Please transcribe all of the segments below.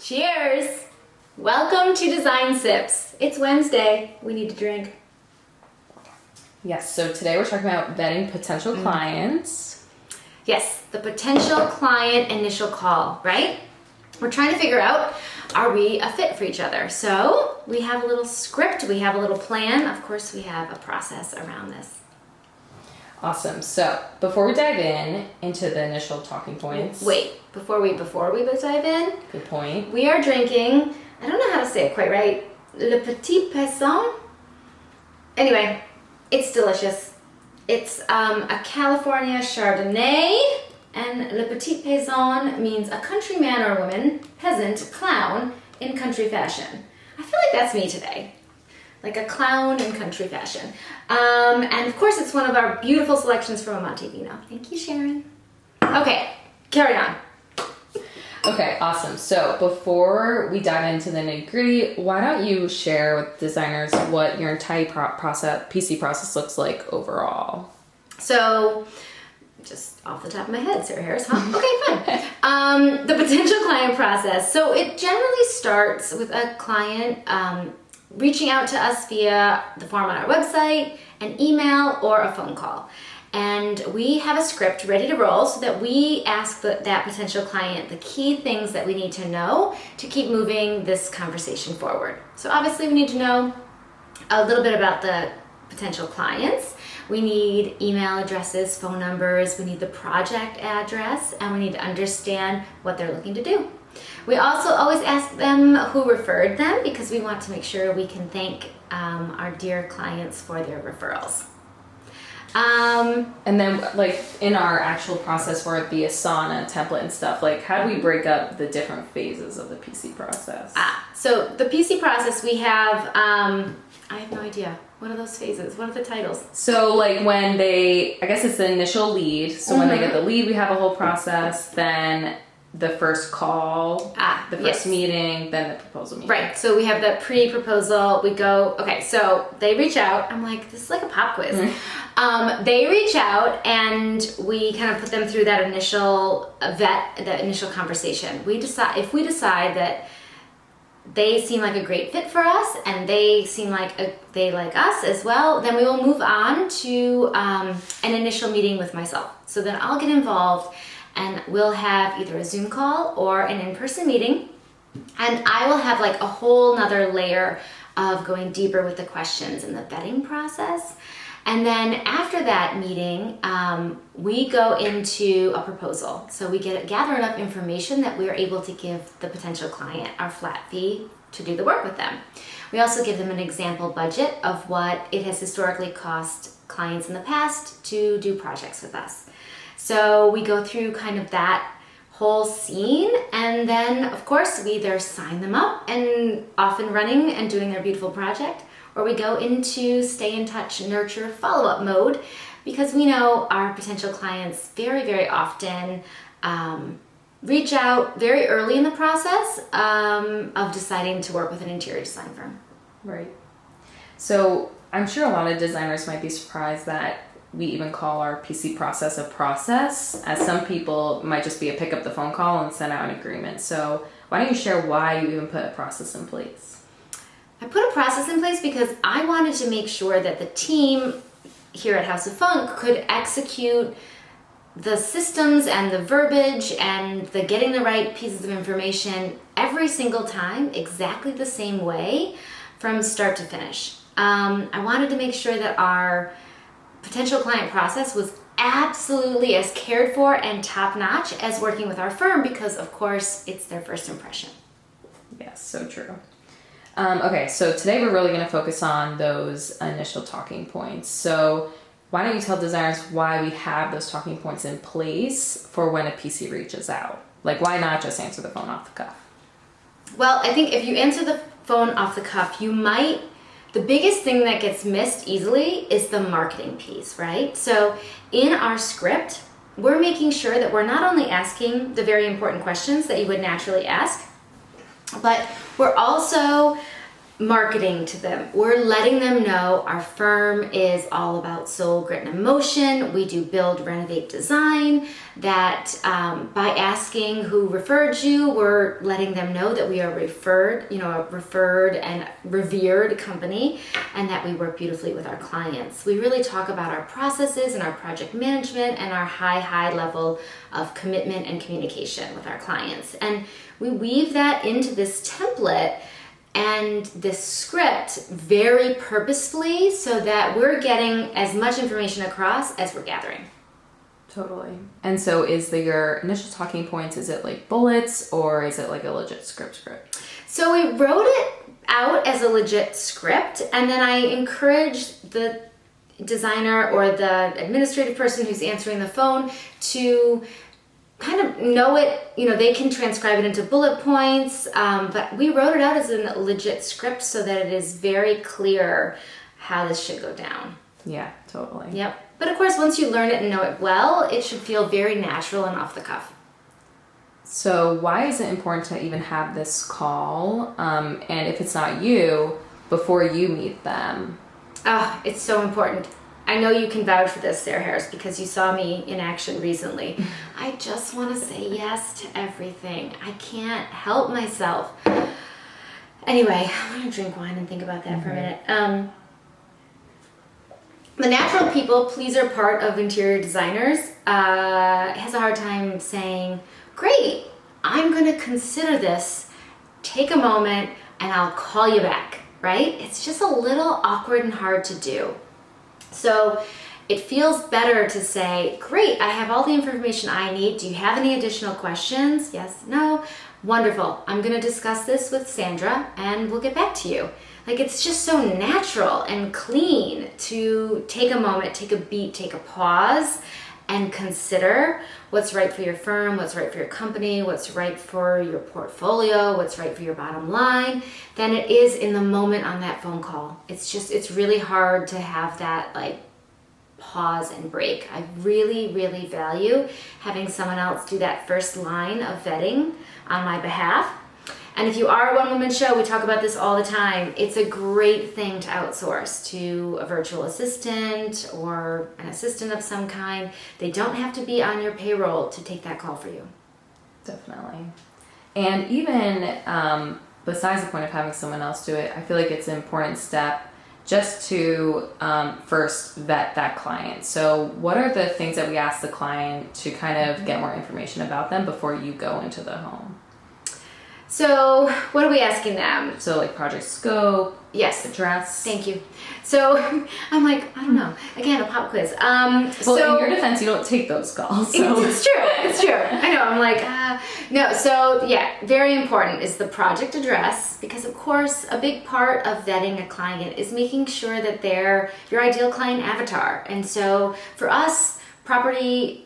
Cheers! Welcome to Design Sips. It's Wednesday. We need to drink. Yes, so today we're talking about vetting potential clients. Yes, the potential client initial call, right? We're trying to figure out, are we a fit for each other? So we have a little script, we have a little plan. Of course, we have a process around this. Awesome. So before we dive into the initial talking points. Wait, before we dive in, Good point. we are drinking, I don't know how to say it quite right, Le Petit Paysan. Anyway, it's delicious. It's a California Chardonnay, and Le Petit Paysan means a country man or woman, peasant, clown in country fashion. I feel like that's me today. Like a clown in country fashion. And of course, it's one of our beautiful selections from Amante Vino. Thank you, Sharon. Okay, carry on. Okay, awesome. So before we dive into the nitty-gritty, why don't you share with designers what your entire PC process looks like overall? So, just off the top of my head, Sarah Harris, huh? Okay, fine. The potential client process. So it generally starts with a client reaching out to us via the form on our website, an email, or a phone call. And we have a script ready to roll so that we ask that potential client the key things that we need to know to keep moving this conversation forward. So obviously we need to know a little bit about the potential clients. We need email addresses, phone numbers, we need the project address, and we need to understand what they're looking to do. We also always ask them who referred them because we want to make sure we can thank our dear clients for their referrals. And then, like, in our actual process for the Asana template and stuff, like, how do we break up the different phases of the PC process? So the PC process, we have, I have no idea. What are those phases? What are the titles? So, like, when I guess it's the initial lead. So when they get the lead, we have a whole process. Then the first call, the first meeting, then the proposal meeting. Right, so we have the pre-proposal, we go, okay, so they reach out, I'm like, this is like a pop quiz. They reach out and we kind of put them through that initial that initial conversation. If we decide that they seem like a great fit for us and they seem like they like us as well, then we will move on to an initial meeting with myself. So then I'll get involved and we'll have either a Zoom call or an in-person meeting. And I will have like a whole nother layer of going deeper with the questions and the vetting process. And then after that meeting, we go into a proposal. So we gather enough information that we're able to give the potential client our flat fee to do the work with them. We also give them an example budget of what it has historically cost clients in the past to do projects with us. So we go through kind of that whole scene, and then of course we either sign them up and off and running and doing their beautiful project, or we go into stay in touch, nurture, follow-up mode, because we know our potential clients very, very often reach out very early in the process of deciding to work with an interior design firm. Right. So I'm sure a lot of designers might be surprised that we even call our PC process a process, as some people might just be a pick up the phone call and send out an agreement. So why don't you share why you even put a process in place? I put a process in place because I wanted to make sure that the team here at House of Funk could execute the systems and the verbiage and the getting the right pieces of information every single time exactly the same way from start to finish. I wanted to make sure that our potential client process was absolutely as cared for and top-notch as working with our firm because, of course, it's their first impression. Yes, so true. Okay, so today we're really going to focus on those initial talking points. So why don't you tell designers why we have those talking points in place for when a PC reaches out? Like, why not just answer the phone off the cuff? Well, I think if you answer the phone off the cuff, the biggest thing that gets missed easily is the marketing piece, right? So in our script, we're making sure that we're not only asking the very important questions that you would naturally ask, but we're also marketing to them. We're letting them know our firm is all about soul, grit, and emotion. We do build, renovate, design. That by asking who referred you, we're letting them know that we are referred, a referred and revered company, and that we work beautifully with our clients. We really talk about our processes and our project management and our high level of commitment and communication with our clients. And we weave that into this template and this script very purposefully so that we're getting as much information across as we're gathering. Totally. And so your initial talking points, is it like bullets or is it like a legit script? So we wrote it out as a legit script, and then I encouraged the designer or the administrative person who's answering the phone to kind of know it, they can transcribe it into bullet points, but we wrote it out as a legit script so that it is very clear how this should go down. Yeah, totally. Yep. But of course, once you learn it and know it well, it should feel very natural and off the cuff. So why is it important to even have this call? And if it's not you, before you meet them? It's so important. I know you can vouch for this, Sarah Harris, because you saw me in action recently. I just want to say yes to everything. I can't help myself. Anyway, I'm going to drink wine and think about that for a minute. The natural people pleaser part of interior designers has a hard time saying, great, I'm going to consider this, take a moment, and I'll call you back, right? It's just a little awkward and hard to do. So it feels better to say, great, I have all the information I need. Do you have any additional questions? Yes, no? Wonderful. I'm going to discuss this with Sandra and we'll get back to you. Like, it's just so natural and clean to take a moment, take a beat, take a pause, and consider what's right for your firm, what's right for your company, what's right for your portfolio, what's right for your bottom line, than it is in the moment on that phone call. It's really hard to have that pause and break. I really, really value having someone else do that first line of vetting on my behalf. And if you are a one-woman show, we talk about this all the time. It's a great thing to outsource to a virtual assistant or an assistant of some kind. They don't have to be on your payroll to take that call for you. Definitely. And even besides the point of having someone else do it, I feel like it's an important step just to first vet that client. So what are the things that we ask the client to kind of get more information about them before you go into the home? So what are we asking them? So like project scope, yes, address. Thank you. So I'm like, I don't know. Again, a pop quiz. Well, so, in your defense, you don't take those calls. So. It's true. It's true. I know. I'm like, no. So yeah, very important is the project address, because of course a big part of vetting a client is making sure that they're your ideal client avatar. And so for us, property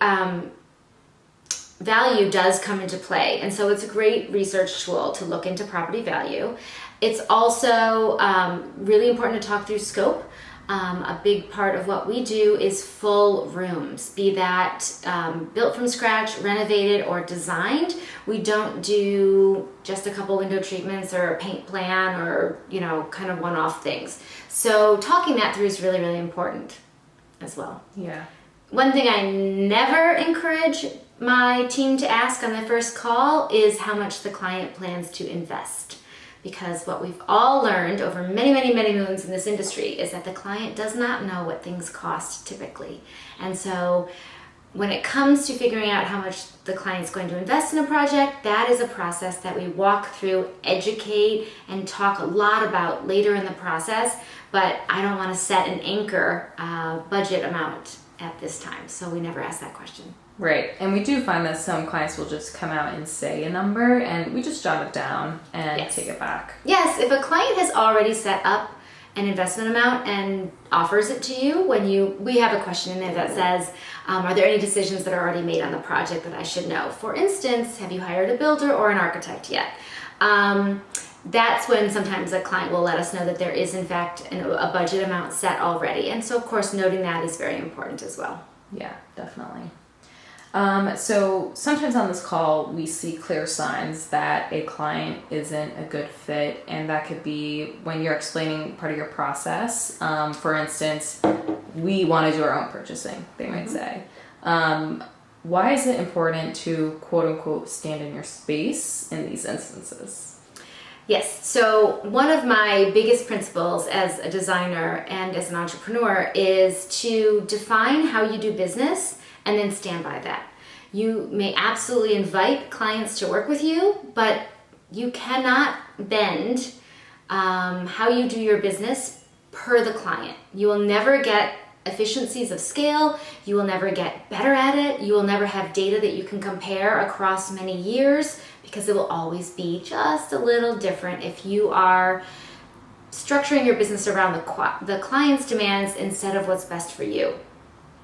value does come into play, and so it's a great research tool to look into property value. It's also really important to talk through scope. A big part of what we do is full rooms, be that built from scratch, renovated, or designed. We don't do just a couple window treatments or a paint plan or kind of one-off things. So talking that through is really, really important as well. Yeah. One thing I never encourage my team to ask on their first call is how much the client plans to invest. Because what we've all learned over many, many, many moons in this industry is that the client does not know what things cost typically. And so when it comes to figuring out how much the client's going to invest in a project, that is a process that we walk through, educate, and talk a lot about later in the process. But I don't want to set an anchor budget amount at this time, so we never ask that question. Right, and we do find that some clients will just come out and say a number, and we just jot it down and take it back. Yes, if a client has already set up an investment amount and offers it to you, we have a question in there that says, are there any decisions that are already made on the project that I should know? For instance, have you hired a builder or an architect yet? That's when sometimes a client will let us know that there is in fact a budget amount set already. And so of course noting that is very important as well. Yeah, definitely. So sometimes on this call, we see clear signs that a client isn't a good fit, and that could be when you're explaining part of your process. For instance, we want to do our own purchasing, they might say. Why is it important to quote unquote stand in your space in these instances? Yes, so one of my biggest principles as a designer and as an entrepreneur is to define how you do business and then stand by that. You may absolutely invite clients to work with you, but you cannot bend how you do your business per the client. You will never get efficiencies of scale. You will never get better at it. You will never have data that you can compare across many years because it will always be just a little different if you are structuring your business around the client's demands instead of what's best for you.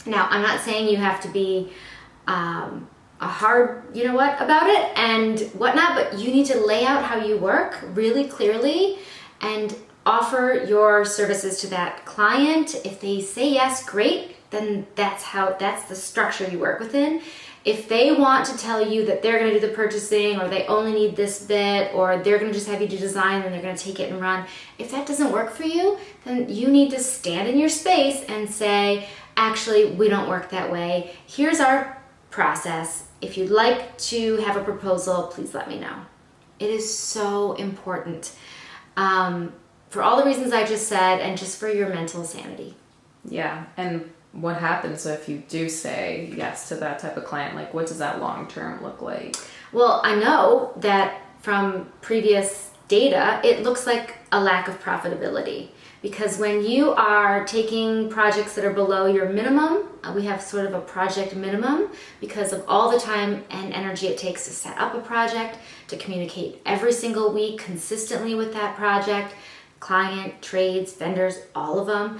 Now, I'm not saying you have to be a hard, about it and whatnot, but you need to lay out how you work really clearly and offer your services to that client. If they say yes, great, then that's the structure you work within. If they want to tell you that they're going to do the purchasing or they only need this bit or they're going to just have you do design and they're going to take it and run, if that doesn't work for you, then you need to stand in your space and say, actually, we don't work that way. Here's our process. If you'd like to have a proposal, please let me know. It is so important. For all the reasons I just said and just for your mental sanity. Yeah, and what happens if you do say yes to that type of client? Like, what does that long term look like? Well, I know that from previous data, it looks like a lack of profitability. Because when you are taking projects that are below your minimum, we have sort of a project minimum because of all the time and energy it takes to set up a project, to communicate every single week consistently with that project, client, trades, vendors, all of them.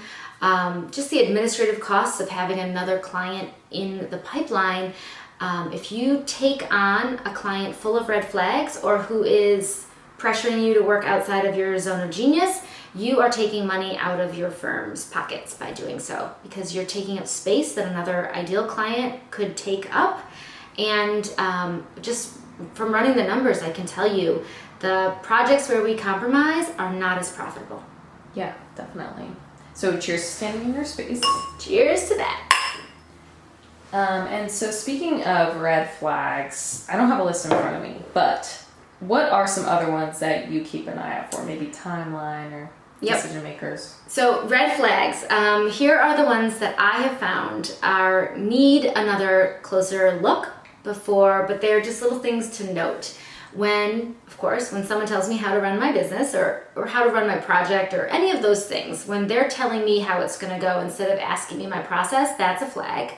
Just the administrative costs of having another client in the pipeline. If you take on a client full of red flags or who is pressuring you to work outside of your zone of genius, you are taking money out of your firm's pockets by doing so because you're taking up space that another ideal client could take up. And just from running the numbers, I can tell you the projects where we compromise are not as profitable. Yeah, definitely. So cheers to standing in your space. Cheers to that. And so speaking of red flags, I don't have a list in front of me, but what are some other ones that you keep an eye out for? Maybe timeline or decision makers? So red flags. Here are the ones that I have found need another closer look before, but they're just little things to note. When someone tells me how to run my business or how to run my project or any of those things, when they're telling me how it's going to go instead of asking me my process, that's a flag.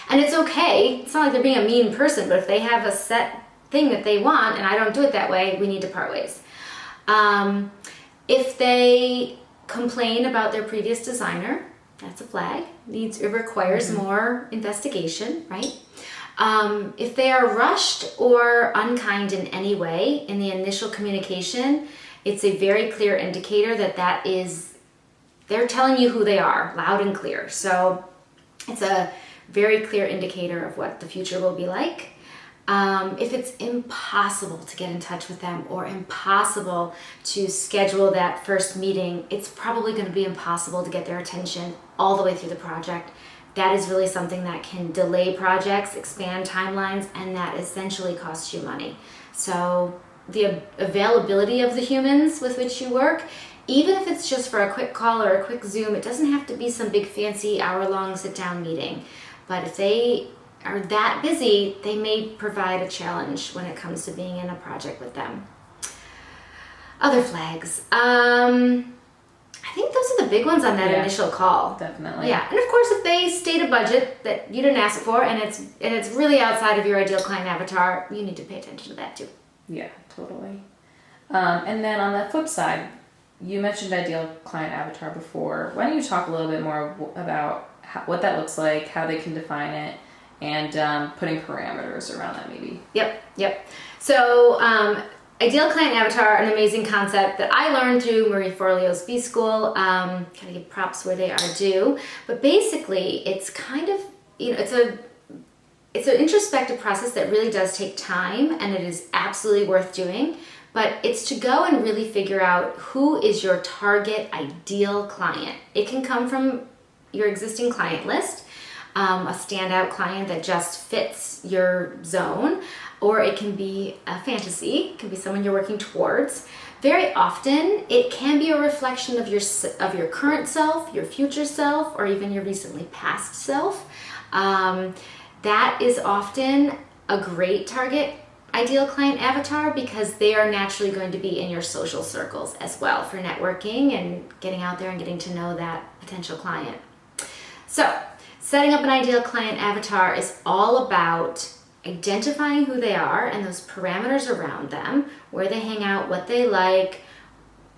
And it's okay. It's not like they're being a mean person, but if they have a set thing that they want and I don't do it that way, we need to part ways. If they complain about their previous designer, that's a flag. It requires more investigation, right? If they are rushed or unkind in any way in the initial communication, it's a very clear indicator that they're telling you who they are, loud and clear. So it's a very clear indicator of what the future will be like. If it's impossible to get in touch with them or impossible to schedule that first meeting, it's probably going to be impossible to get their attention all the way through the project. That is really something that can delay projects, expand timelines, and that essentially costs you money. So the availability of the humans with which you work, even if it's just for a quick call or a quick Zoom, it doesn't have to be some big fancy hour-long sit-down meeting. But if they are that busy, they may provide a challenge when it comes to being in a project with them. Other flags. I think those are the big ones on that initial call. Definitely. Yeah, and of course, if they state a budget that you didn't ask for and it's really outside of your ideal client avatar, you need to pay attention to that too. Yeah, totally. And then on the flip side, you mentioned ideal client avatar before. Why don't you talk a little bit more about what that looks like, how they can define it, and putting parameters around that maybe. Yep. So ideal client avatar, an amazing concept that I learned through Marie Forleo's B School. Kind of give props where they are due. But basically, it's kind of, it's a it's an introspective process that really does take time, and it is absolutely worth doing. But it's to go and really figure out who is your target ideal client. It can come from your existing client list, a standout client that just fits your zone, or it can be a fantasy, it can be someone you're working towards. Very often, it can be a reflection of your current self, your future self, or even your recently past self. That is often a great target ideal client avatar because they are naturally going to be in your social circles as well for networking and getting out there and getting to know that potential client. So, setting up an ideal client avatar is all about identifying who they are and those parameters around them, where they hang out, what they like,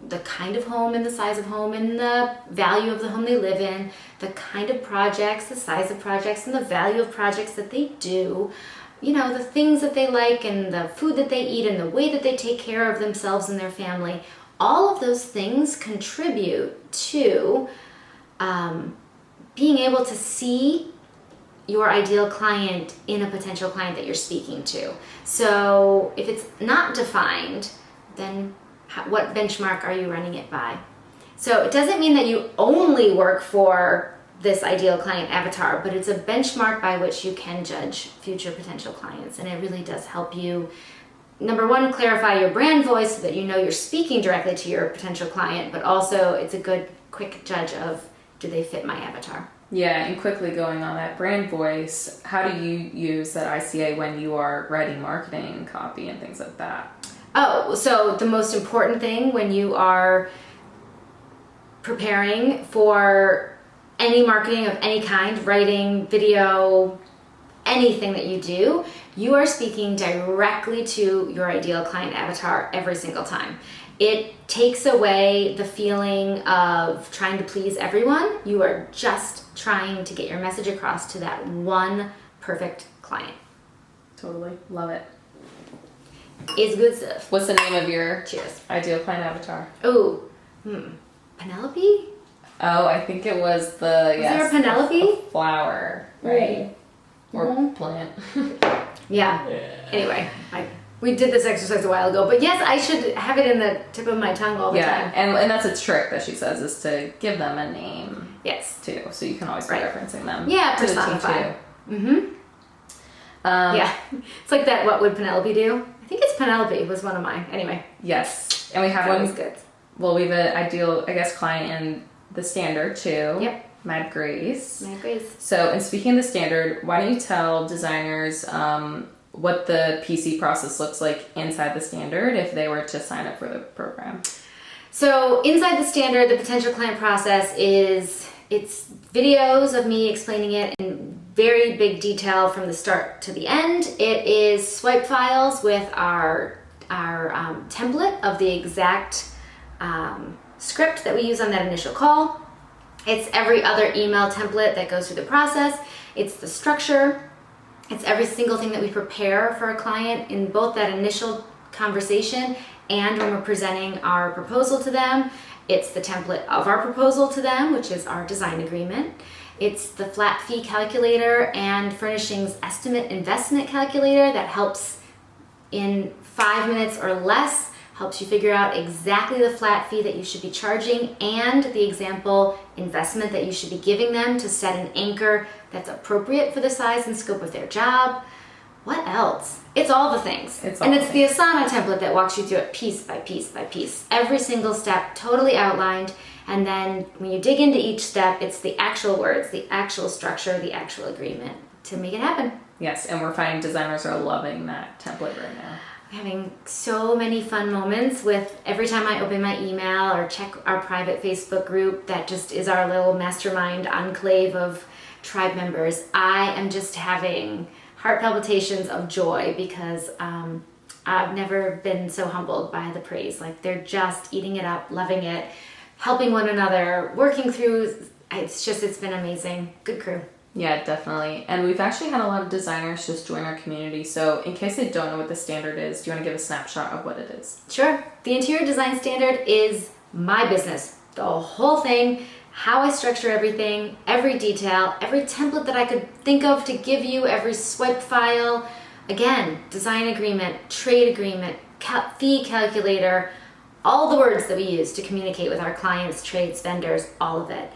the kind of home and the size of home and the value of the home they live in, the kind of projects, the size of projects, and the value of projects that they do, the things that they like and the food that they eat and the way that they take care of themselves and their family. All of those things contribute to being able to see your ideal client in a potential client that you're speaking to. So if it's not defined, then what benchmark are you running it by? So it doesn't mean that you only work for this ideal client avatar, but it's a benchmark by which you can judge future potential clients. And it really does help you, number one, clarify your brand voice so that you know you're speaking directly to your potential client, but also it's a good, quick judge of, do they fit my avatar? Yeah, and quickly going on that brand voice, how do you use that ICA when you are writing marketing copy and things like that? Oh, so the most important thing when you are preparing for any marketing of any kind, writing, video, anything that you do, you are speaking directly to your ideal client avatar every single time. It takes away the feeling of trying to please everyone. You are just trying to get your message across to that one perfect client. Totally. Love it. It's good stuff. What's the name of your Cheers. ideal client avatar? Oh, Penelope? Oh, I think it was the... Was there a Penelope? The flower, right? Or plant. Yeah. Anyway, we did this exercise a while ago, but yes, I should have it in the tip of my tongue all the time. And that's a trick that she says, is to give them a name. Yes. Too, so you can always be referencing them. Yeah, to the personify. T2. Yeah, it's like that. What would Penelope do? I think it's Penelope was one of mine. Anyway. Yes, and we have that one. Was good. Well, we have an ideal, I guess, client in the standard too. Yep. Mad Grace. Mad Grace. So, and speaking of the standard, why don't you tell designers what the PC process looks like inside the standard if they were to sign up for the program? So inside the standard, the potential client process it's videos of me explaining it in very big detail from the start to the end. It is swipe files with our template of the exact script that we use on that initial call. It's every other email template that goes through the process. It's the structure. It's every single thing that we prepare for a client in both that initial conversation and when we're presenting our proposal to them. It's the template of our proposal to them, which is our design agreement. It's the flat fee calculator and furnishings estimate investment calculator that helps in 5 minutes or less, helps you figure out exactly the flat fee that you should be charging and the example investment that you should be giving them to set an anchor that's appropriate for the size and scope of their job. What else? It's all the things. It's the Asana template that walks you through it piece by piece by piece. Every single step totally outlined. And then when you dig into each step, it's the actual words, the actual structure, the actual agreement to make it happen. Yes, and we're finding designers are loving that template right now. I'm having so many fun moments with every time I open my email or check our private Facebook group that just is our little mastermind enclave of tribe members. I am just having heart palpitations of joy because I've never been so humbled by the praise. Like they're just eating it up, loving it, helping one another, working through. It's been amazing. Good crew. Yeah, definitely. And we've actually had a lot of designers just join our community. So in case they don't know what the standard is, do you want to give a snapshot of what it is? Sure. The interior design standard is my business. The whole thing. how I structure everything, every detail, every template that I could think of to give you, every swipe file. Again, design agreement, trade agreement, fee calculator, all the words that we use to communicate with our clients, trades, vendors, all of it.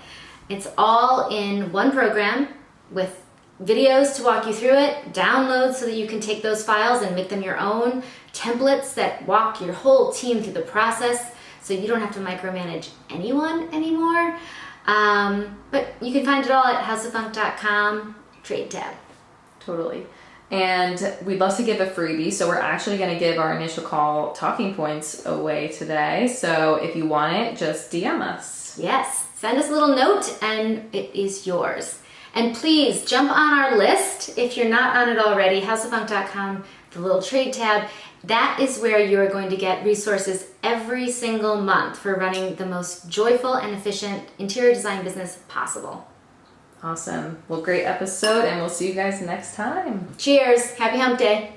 It's all in one program with videos to walk you through it, downloads so that you can take those files and make them your own, templates that walk your whole team through the process so you don't have to micromanage anyone anymore. But you can find it all at houseoffunk.com, trade tab. Totally. And we'd love to give a freebie, so we're actually going to give our initial call talking points away today. So if you want it, just DM us. Yes, send us a little note and it is yours. And please jump on our list if you're not on it already, houseoffunk.com, the little trade tab. That is where you're going to get resources every single month for running the most joyful and efficient interior design business possible. Awesome. Well, great episode, and we'll see you guys next time. Cheers. Happy Hump Day.